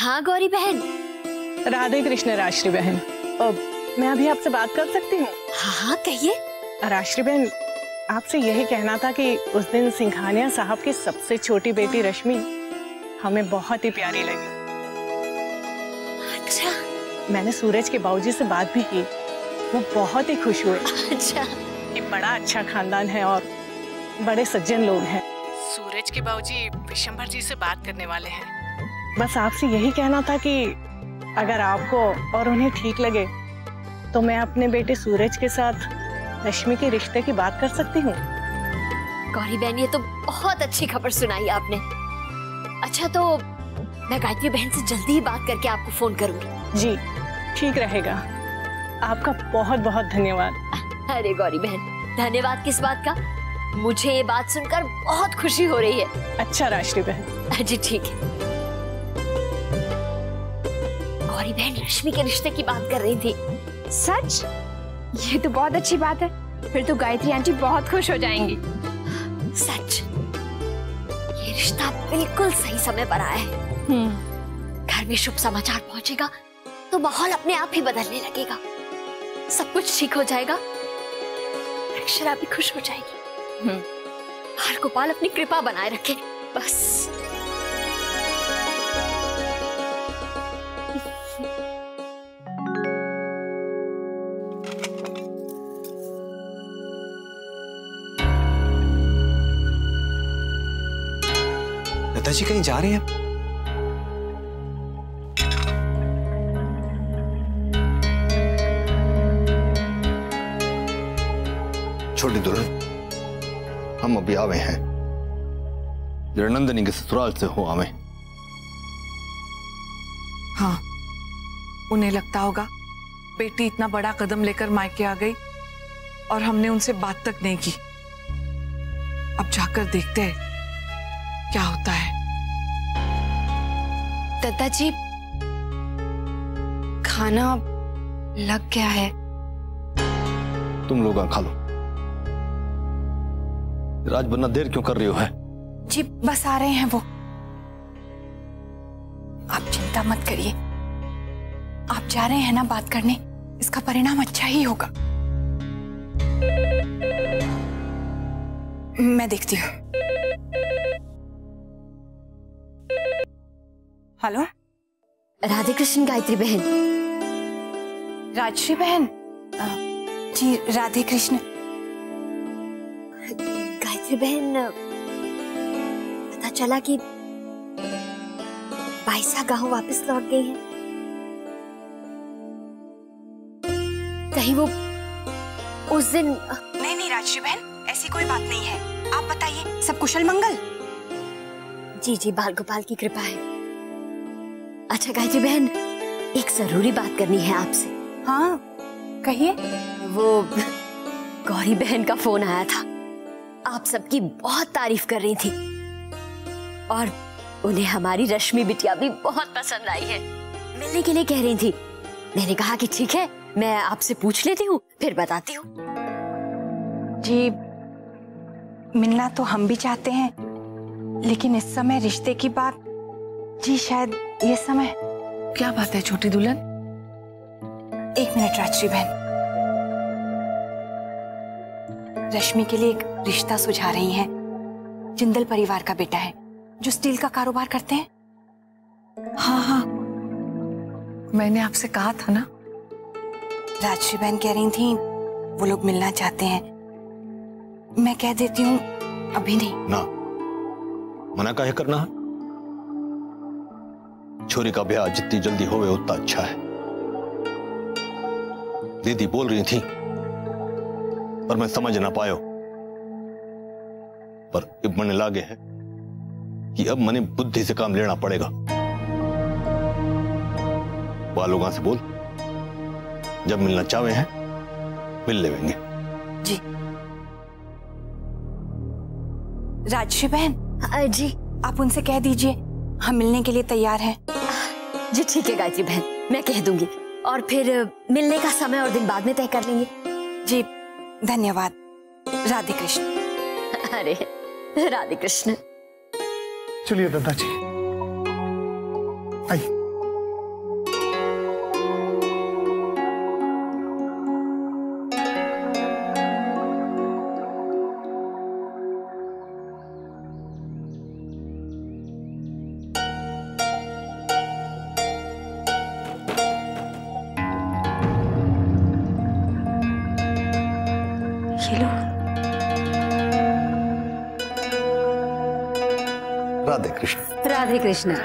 हाँ गौरी बहन। राधे कृष्ण राश्री बहन, मैं अभी आपसे बात कर सकती हूँ? हाँ हाँ कहिए। राश्री बहन, आपसे यही कहना था कि उस दिन सिंघानिया साहब की सबसे छोटी बेटी रश्मि हमें बहुत ही प्यारी लगी। अच्छा। मैंने सूरज के बाबूजी से बात भी की, वो बहुत ही खुश हुए। अच्छा। ये बड़ा अच्छा खानदान है और बड़े सज्जन लोग हैं। सूरज के बाबूजी विशंभर जी से बात करने वाले हैं। बस आपसे यही कहना था कि अगर आपको और उन्हें ठीक लगे तो मैं अपने बेटे सूरज के साथ रश्मि के रिश्ते की बात कर सकती हूँ। गौरी बहन, ये तो बहुत अच्छी खबर सुनाई आपने। अच्छा, तो मैं गायत्री बहन से जल्दी ही बात करके आपको फोन करूंगी। जी ठीक रहेगा, आपका बहुत बहुत धन्यवाद। अरे गौरी बहन, धन्यवाद किस बात का, मुझे ये बात सुनकर बहुत खुशी हो रही है। अच्छा राश्री बहन। जी ठीक है। गौरी बहन रश्मि के रिश्ते की बात कर रही थी। सच? ये तो बहुत अच्छी बात है, फिर तो गायत्री आंटी बहुत खुश हो जाएंगी। सच, ये रिश्ता बिल्कुल सही समय पर आया है। घर में शुभ समाचार पहुंचेगा तो माहौल अपने आप ही बदलने लगेगा, सब कुछ ठीक हो जाएगा, अक्षरा भी खुश हो जाएगी। हर गोपाल अपनी कृपा बनाए रखे बस। दादाजी कहीं जा रहे हैं? छोटी दुल्हन, हम अभी आवे हैं, नंदनी के ससुराल से हो आवे। हाँ, उन्हें लगता होगा बेटी इतना बड़ा कदम लेकर मायके आ गई और हमने उनसे बात तक नहीं की। अब जाकर देखते हैं क्या होता है। दादाजी, खाना लग गया है। तुम लोग खा लो। राज बन्ना देर क्यों कर रही हो है? जी बस आ रहे हैं वो, आप चिंता मत करिए। आप जा रहे हैं ना बात करने, इसका परिणाम अच्छा ही होगा। मैं देखती हूँ। हेलो, राधे कृष्ण गायत्री बहन। राजश्री बहन? जी राधे कृष्ण। गायत्री बहन, पता चला कि बाईसा गांव वापस लौट गई है। कहीं वो उस दिन। नहीं राजश्री बहन, ऐसी कोई बात नहीं है। आप बताइए, सब कुशल मंगल? जी जी, बाल गोपाल की कृपा है। अच्छा गायत्री बहन, एक जरूरी बात करनी है आपसे। हाँ कहिए। वो गौरी बहन का फोन आया था, आप सबकी बहुत तारीफ कर रही थी और उन्हें हमारी रश्मि बिटिया भी बहुत पसंद आई है। मिलने के लिए कह रही थी। मैंने कहा कि ठीक है, मैं आपसे पूछ लेती हूँ फिर बताती हूँ। जी मिलना तो हम भी चाहते हैं, लेकिन इस समय रिश्ते की बात, जी शायद ये समय। क्या बात है छोटी दुल्हन? एक मिनट राजश्री बहन, रश्मि के लिए एक रिश्ता सुझा रही हैं। जिंदल परिवार का बेटा है जो स्टील का कारोबार करते हैं। हाँ, मैंने आपसे कहा था ना। राजश्री बहन कह रही थी वो लोग मिलना चाहते हैं। मैं कह देती हूँ अभी नहीं। ना, मना काहे करना है? छोरी का ब्याह जितनी जल्दी होवे उतना अच्छा है। दीदी बोल रही थी पर मैं समझ ना पायो, पर अब मने लागे है कि अब मने बुद्धि से काम लेना पड़ेगा। वालों से बोल, जब मिलना चाहे हैं मिल लेंगे। जी राजश्री बहन। जी आप उनसे कह दीजिए हम मिलने के लिए तैयार हैं। जी ठीक है गायत्री बहन, मैं कह दूंगी और फिर मिलने का समय और दिन बाद में तय कर लेंगे। जी धन्यवाद। राधे कृष्ण। अरे राधे कृष्ण। चलिए दादाजी, आइए। कृष्ण। राधे कृष्ण।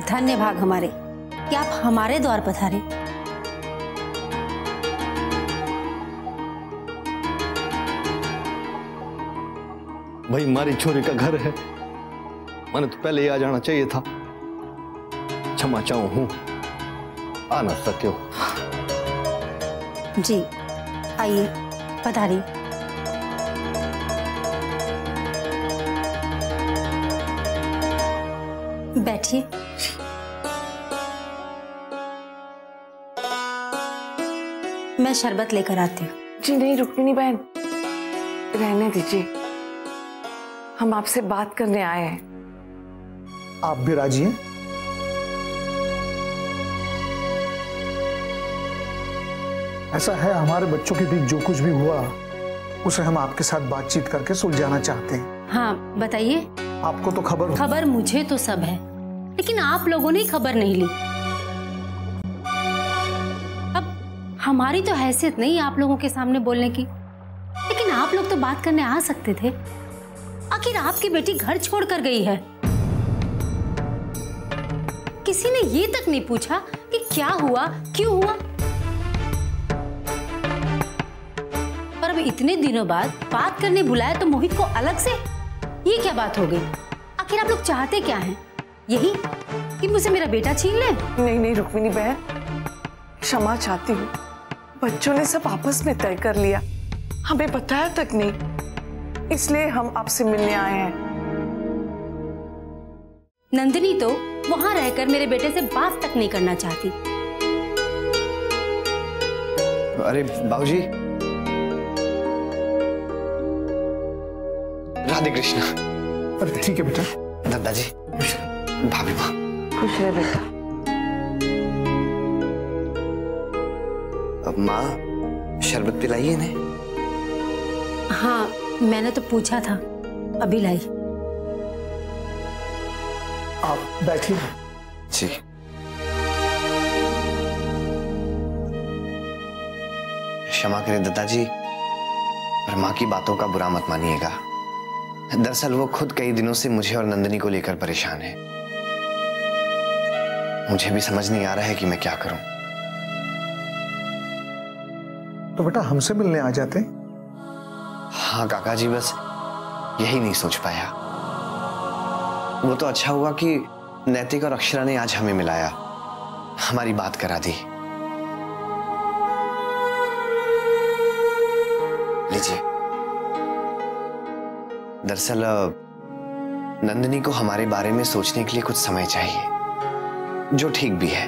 धन्य भाग हमारे कि आप हमारे द्वार पधारे। भाई हमारी छोरी का घर है, मैंने तो पहले ही आ जाना चाहिए था। क्षमा चाहूं हूं, आ ना सके। जी आइए पधारिए। बैठिए। मैं शरबत लेकर आती हूँ। जी नहीं रुक्मिणी बहन, रहने दीजिए, हम आपसे बात करने आए हैं। आप भी राजी हैं? ऐसा है, हमारे बच्चों के बीच जो कुछ भी हुआ उसे हम आपके साथ बातचीत करके सुलझाना चाहते हैं। हाँ बताइए। आपको तो खबर खबर मुझे तो सब है, लेकिन आप लोगों ने खबर नहीं ली। अब हमारी तो हैसियत नहीं आप लोगों के सामने बोलने की, लेकिन आप लोग तो बात करने आ सकते थे। आखिर आपकी बेटी घर छोड़कर गई है, किसी ने ये तक नहीं पूछा कि क्या हुआ, क्यों हुआ। पर अब इतने दिनों बाद बात करने बुलाया तो मोहित को अलग से, ये क्या बात हो गई? आखिर आप लोग चाहते क्या हैं? यही कि मुझसे मेरा बेटा छीन ले? नहीं नहीं रुक्मिणी बहन, क्षमा चाहती हूँ, बच्चों ने सब आपस में तय कर लिया, हमें बताया तक नहीं, इसलिए हम आपसे मिलने आए हैं। नंदिनी तो वहां रहकर मेरे बेटे से बात तक नहीं करना चाहती। अरे बाबूजी, राधे कृष्ण। अरे ठीक है बेटा। दादाजी, भाभी माँ, खुश रहे बेटा। अब माँ शरबत पिलाइए इन्हें। हाँ मैंने तो पूछा था, अभी लाई। आप बैठिए। जी। क्षमा करें दादाजी, पर माँ की बातों का बुरा मत मानिएगा। दरअसल वो खुद कई दिनों से मुझे और नंदिनी को लेकर परेशान है। मुझे भी समझ नहीं आ रहा है कि मैं क्या करूं। तो बेटा हमसे मिलने आ जाते। हाँ काका जी, बस यही नहीं सोच पाया। वो तो अच्छा हुआ कि नैतिक और अक्षरा ने आज हमें मिलाया, हमारी बात करा दी। लीजिए। दरअसल नंदिनी को हमारे बारे में सोचने के लिए कुछ समय चाहिए, जो ठीक भी है।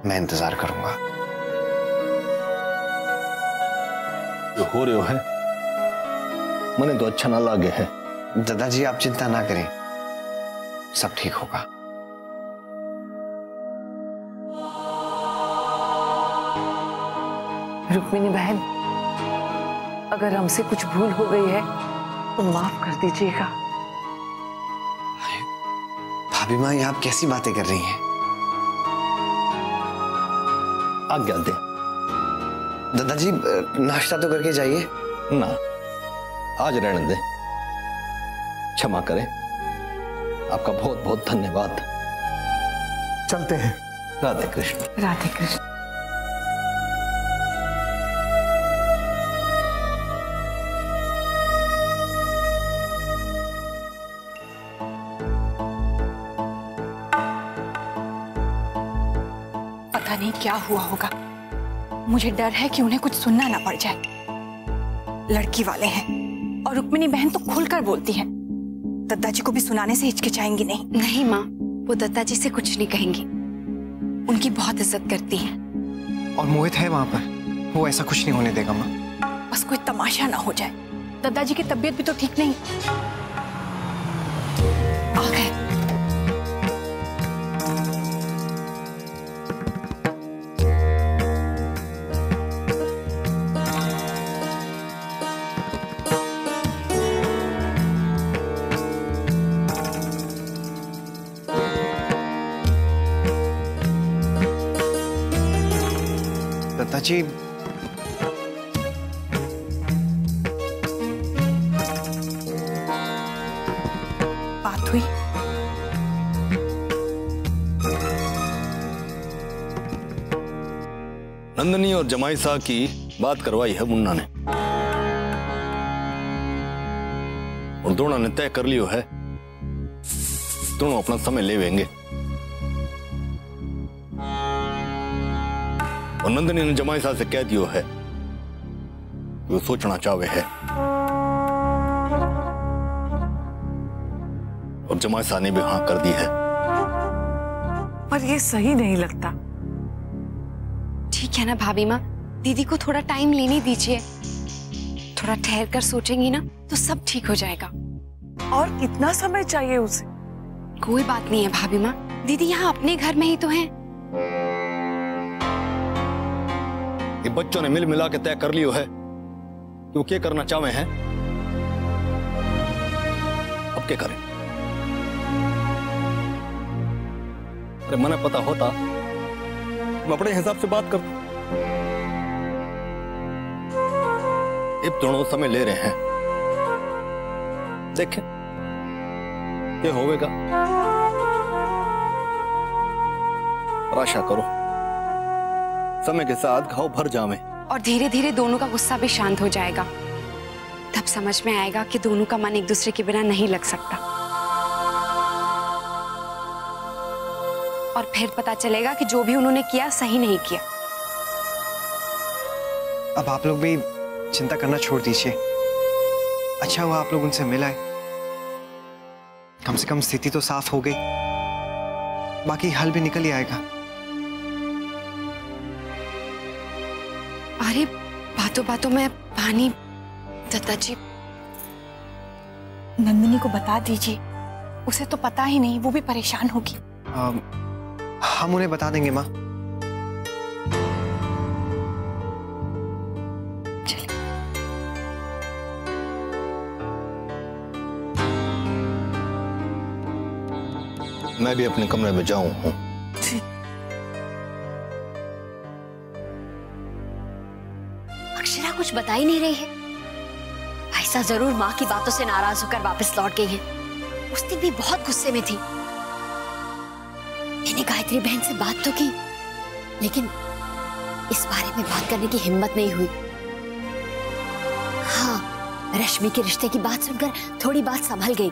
मैं इंतजार करूंगा। जो हो रहे हो है मने तो अच्छा ना लगे है। दादाजी आप चिंता ना करें, सब ठीक होगा। रुक्मिणी बहन, अगर हमसे कुछ भूल हो गई है तो माफ कर दीजिएगा। भाभी माँ, ये आप कैसी बातें कर रही हैं? आज्ञा दे। दादाजी नाश्ता तो करके जाइए ना, आज रहने दे। क्षमा करें, आपका बहुत बहुत धन्यवाद। चलते हैं। राधे कृष्ण। राधे कृष्ण। पता नहीं क्या हुआ होगा, मुझे डर है कि उन्हें कुछ सुनना ना पड़ जाए। लड़की वाले हैं और रुक्मिणी बहन तो खुलकर बोलती है, दद्दाजी को भी सुनाने से हिचकिचाएंगी नहीं। नहीं माँ, वो दद्दाजी से कुछ नहीं कहेंगी, उनकी बहुत इज्जत करती हैं। और मोहित है वहां पर, वो ऐसा कुछ नहीं होने देगा माँ। बस कोई तमाशा ना हो जाए। दद्दाजी की तबीयत भी तो ठीक नहीं। आ गए। दादाजी, बात हुई? नंदिनी और जमाई साहब की बात करवाई है मुन्ना ने, और दोनों ने तय कर लियो है दोनों अपना समय ले लेंगे। और नंदिनी ने जमाई साहब से कह दियो है वो सोचना चाहे है, और जमाई साहब ने भी हाँ कर दी है। पर ये सही नहीं लगता। ठीक है ना भाभी माँ, दीदी को थोड़ा टाइम लेने दीजिए। थोड़ा ठहर कर सोचेंगी ना तो सब ठीक हो जाएगा। और कितना समय चाहिए उसे? कोई बात नहीं है भाभी माँ, दीदी यहाँ अपने घर में ही तो हैं। ये बच्चों ने मिल मिला के तय कर लियो है कि वो क्या करना चाहे हैं, अब क्या करें? अरे मने पता होता मैं अपने हिसाब से बात करता। अब दोनों समय ले रहे हैं, देखें क्या होगा। आशा करो समय के साथ घाव भर जावे और धीरे धीरे दोनों का गुस्सा भी शांत हो जाएगा। तब समझ में आएगा कि दोनों का मन एक दूसरे के बिना नहीं लग सकता, और फिर पता चलेगा कि जो भी उन्होंने किया सही नहीं किया। अब आप लोग भी चिंता करना छोड़ दीजिए। अच्छा हुआ आप लोग उनसे मिलाए, कम से कम स्थिति तो साफ हो गई, बाकी हल भी निकल ही आएगा। अरे बातों बातों में पानी। दत्ता जी, नंदिनी को बता दीजिए, उसे तो पता ही नहीं, वो भी परेशान होगी। हम उन्हें बता देंगे माँ। मैं भी अपने कमरे में जाऊं हूं। अक्षरा कुछ बता ही नहीं रही है। ऐसा जरूर माँ की बातों से नाराज होकर वापस लौट गई है। उस दिन भी बहुत गुस्से में थी। मैंने गायत्री बहन से बात तो की, लेकिन इस बारे में बात करने की हिम्मत नहीं हुई। हाँ, रश्मि के रिश्ते की बात सुनकर थोड़ी बात संभल गई,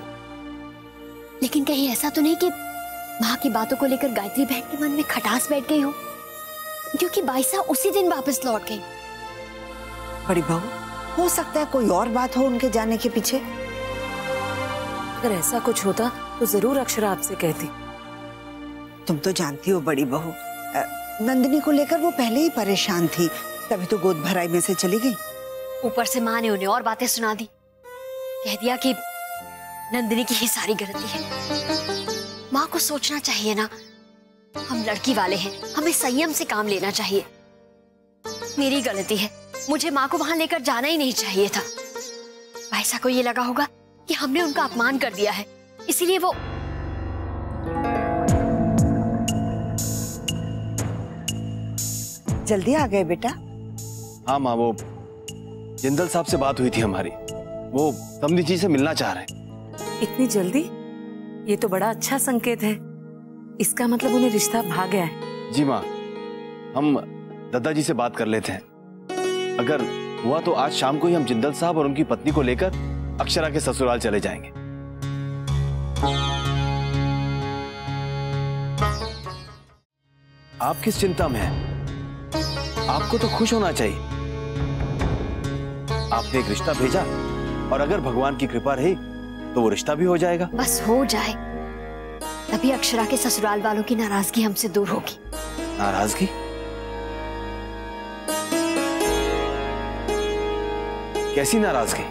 लेकिन कहीं ऐसा तो नहीं कि माँ की बातों को लेकर गायत्री बहन के मन में खटास बैठ गई हो, क्योंकि बाईसा उसी दिन वापस लौट गई। बड़ी बहू, हो सकता है कोई और बात हो उनके जाने के पीछे। अगर ऐसा कुछ होता तो जरूर अक्षरा आपसे कहती। तुम तो जानती हो बड़ी बहू, नंदिनी को लेकर वो पहले ही परेशान थी, तभी तो गोद भराई में से चली गई। ऊपर से माँ ने उन्हें और बातें सुना दी, कह दिया कि नंदिनी की ही सारी गलती है। माँ को सोचना चाहिए ना, हम लड़की वाले हैं, हमें संयम से काम लेना चाहिए। मेरी गलती है, मुझे माँ को वहां लेकर जाना ही नहीं चाहिए था। भाईसा को ये लगा होगा कि हमने उनका अपमान कर दिया है, इसीलिए वो। जल्दी आ गए बेटा? हाँ माँ, वो जिंदल साहब से बात हुई थी हमारी, वो समधी जी से मिलना चाह रहे हैं। इतनी जल्दी? ये तो बड़ा अच्छा संकेत है। इसका मतलब उन्हें रिश्ता भाग गया है। जी माँ, हम दादाजी से बात कर लेते हैं। अगर हुआ तो आज शाम को ही हम जिंदल साहब और उनकी पत्नी को लेकर अक्षरा के ससुराल चले जाएंगे। आप किस चिंता में हैं? आपको तो खुश होना चाहिए। आपने एक रिश्ता भेजा, और अगर भगवान की कृपा रही तो वो रिश्ता भी हो जाएगा। बस हो जाए, तभी अक्षरा के ससुराल वालों की नाराजगी हमसे दूर होगी। नाराजगी? कैसी नाराजगी?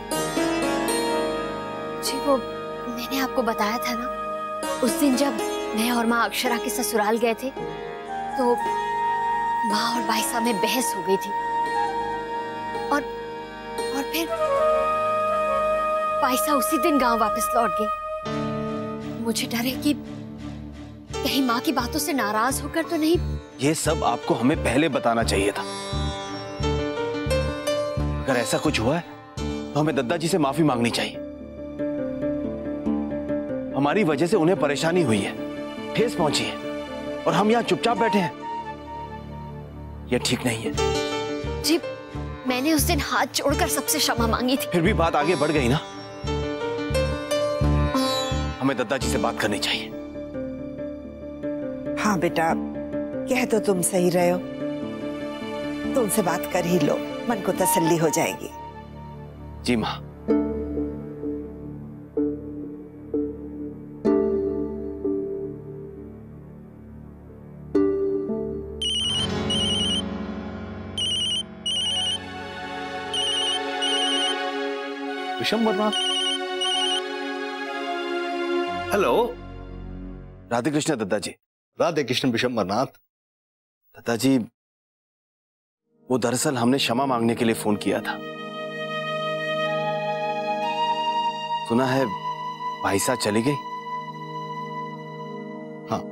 जी वो मैंने आपको बताया था ना, उस दिन जब मैं और माँ अक्षरा के ससुराल गए थे तो माँ और बाईसा में बहस हो गई थी, और फिर बाईसा उसी दिन गांव वापस लौट गई। मुझे डर है कि कहीं माँ की बातों से नाराज होकर तो नहीं। ये सब आपको हमें पहले बताना चाहिए था। अगर ऐसा कुछ हुआ है तो हमें दादाजी से माफी मांगनी चाहिए। हमारी वजह से उन्हें परेशानी हुई है, ठेस पहुंची है, और हम यहाँ चुपचाप बैठे हैं। यह ठीक नहीं है। जी, मैंने उस दिन हाथ जोड़कर सबसे क्षमा मांगी थी। फिर भी बात आगे बढ़ गई ना। हमें दादाजी से बात करनी चाहिए। हाँ बेटा, कह तो तुम सही रहे हो, तो उनसे बात कर ही लो, मन को तसल्ली हो जाएगी। जी माँ। विशंबरनाथ, हेलो। राधे कृष्ण दादाजी। राधे कृष्ण विशंबरनाथ। दादाजी, वो दरअसल हमने क्षमा मांगने के लिए फोन किया था। सुना है भाई साहब चली गई। हाँ,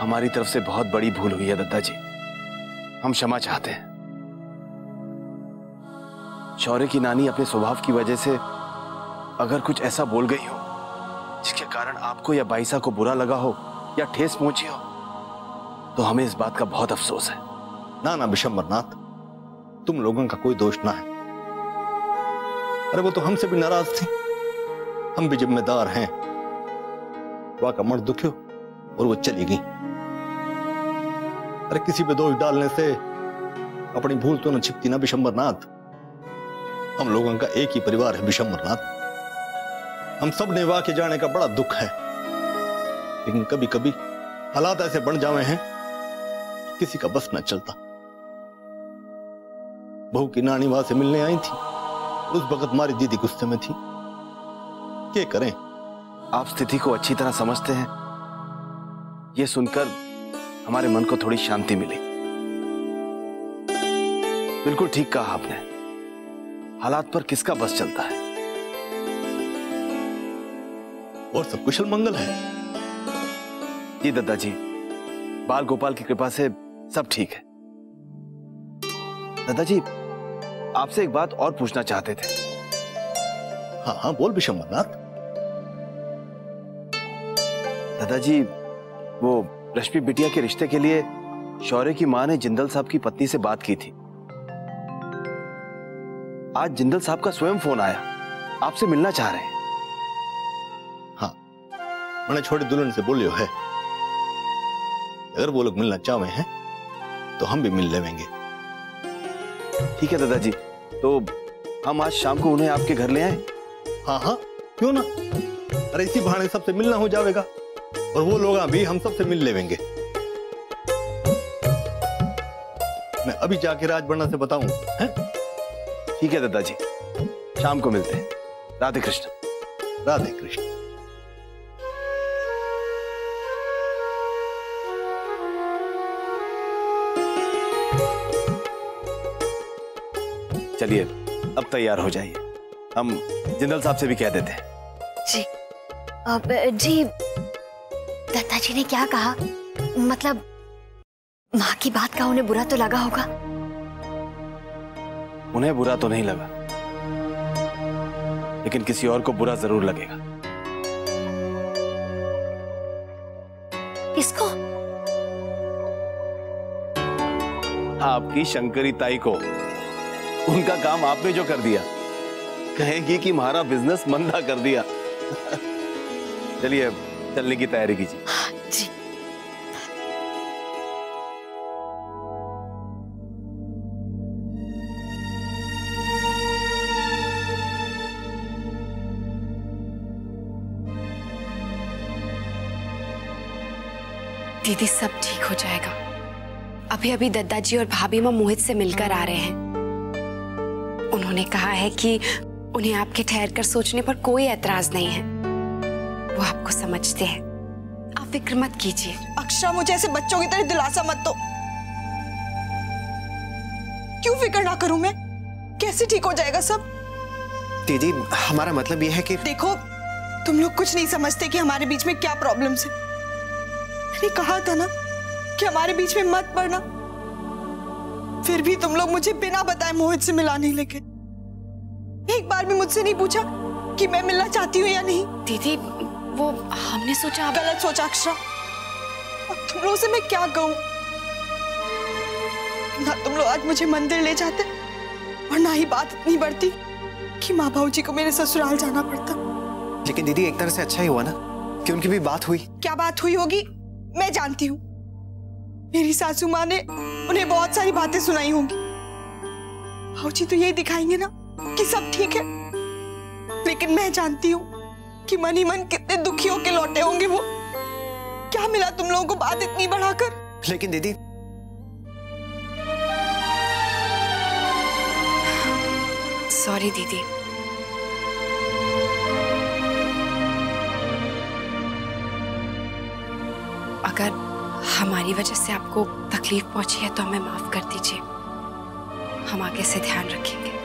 हमारी तरफ से बहुत बड़ी भूल हुई है दादाजी, हम क्षमा चाहते हैं। शौर्य की नानी अपने स्वभाव की वजह से अगर कुछ ऐसा बोल गई हो जिसके कारण आपको या बाईसा को बुरा लगा हो या ठेस पहुंची हो, तो हमें इस बात का बहुत अफसोस है। ना ना विशंबरनाथ, तुम लोगों का कोई दोष ना है। अरे वो तो हमसे भी नाराज थी, हम भी जिम्मेदार हैं। वह का मन दुखियो और वो चली गई। अरे किसी पे दोष डालने से अपनी भूल तो न छिपती ना विशंबरनाथ। हम लोगों का एक ही परिवार है विशंबरनाथ। हम सब ने वाह के जाने का बड़ा दुख है, लेकिन कभी कभी हालात ऐसे बन जावे हैं किसी का बस न चलता। बहू की नानी वहां से मिलने आई थी, उस वक्त हमारी दीदी गुस्से में थी। क्या करें? आप स्थिति को अच्छी तरह समझते हैं, यह सुनकर हमारे मन को थोड़ी शांति मिली। बिल्कुल ठीक कहा आपने, हालात पर किसका बस चलता है। और सब कुशल मंगल है? जी दादाजी, बाल गोपाल की कृपा से सब ठीक है। दादाजी, आपसे एक बात और पूछना चाहते थे। हाँ हाँ बोल विशंबरनाथ। दादाजी, वो रश्मि बिटिया के रिश्ते के लिए शौर्य की मां ने जिंदल साहब की पत्नी से बात की थी। आज जिंदल साहब का स्वयं फोन आया, आपसे मिलना चाह रहे हैं। हाँ, मैंने छोटे दुल्हन से बोलियो है, अगर वो लोग मिलना चाहे हैं तो हम भी मिल लेंगे। ठीक है दादाजी, तो हम आज शाम को उन्हें आपके घर ले आए? हाँ हाँ, क्यों ना। अरे इसी बहाने सबसे मिलना हो जाएगा और वो लोग भी हम सबसे मिल लेंगे। मैं अभी जाके राजबन्ना से बताऊं, हैं? ठीक है दादाजी, शाम को मिलते हैं। राधे कृष्ण। राधे कृष्ण। चलिए अब तैयार हो जाइए, हम जिंदल साहब से भी कह देते हैं। जी अब जी, दादाजी ने क्या कहा? मतलब माँ की बात का उन्हें बुरा तो लगा होगा? उन्हें बुरा तो नहीं लगा, लेकिन किसी और को बुरा जरूर लगेगा। किसको? आपकी शंकरी ताई को। उनका काम आपने जो कर दिया, कहेंगी कि हमारा बिजनेस मंदा कर दिया। चलिए चलने की तैयारी कीजिए। जी। दीदी, सब ठीक हो जाएगा। अभी अभी दादाजी और भाभी माँ मोहित से मिलकर आ रहे हैं। उन्होंने कहा है कि उन्हें आपके ठहर कर सोचने पर कोई ऐतराज नहीं है। वो आपको समझते हैं, आप फिक्र मत कीजिए। अक्षरा, मुझे ऐसे बच्चों की तरह दिलासा मत दो। क्यों फिक्र ना करूं मैं? कैसे ठीक हो जाएगा सब? दीदी, हमारा मतलब यह है कि देखो, तुम लोग कुछ नहीं समझते कि हमारे बीच में क्या प्रॉब्लम्स है। मैंने कहा था ना कि हमारे बीच में मत पड़ना, फिर भी तुम लोग मुझे बिना बताए मोहित से मिलाने लगे। एक बार भी मुझसे नहीं पूछा कि मैं मिलना चाहती हूँ या नहीं। दीदी वो हमने सोचा। गलत सोचा अक्षरा। अब तुम लोगों से मैं क्या कहूँ? ना तुम लोग आज मुझे मंदिर ले जाते और ना ही बात इतनी बढ़ती कि माँ बाबू जी को मेरे ससुराल जाना पड़ता। लेकिन दीदी एक तरह से अच्छा ही हुआ ना कि उनकी भी बात हुई। क्या बात हुई होगी मैं जानती हूँ। मेरी सासू माँ ने उन्हें बहुत सारी बातें सुनाई होंगी। भाऊजी तो यही दिखाएंगे ना कि सब ठीक है, लेकिन मैं जानती हूँ कि मन ही मन कितने दुखी होके लौटे होंगे वो। क्या मिला तुम लोगों को बात इतनी बढ़ाकर? लेकिन दीदी सॉरी दीदी। अगर हमारी वजह से आपको तकलीफ पहुंची है तो हमें माफ कर दीजिए। हम आगे से ध्यान रखेंगे।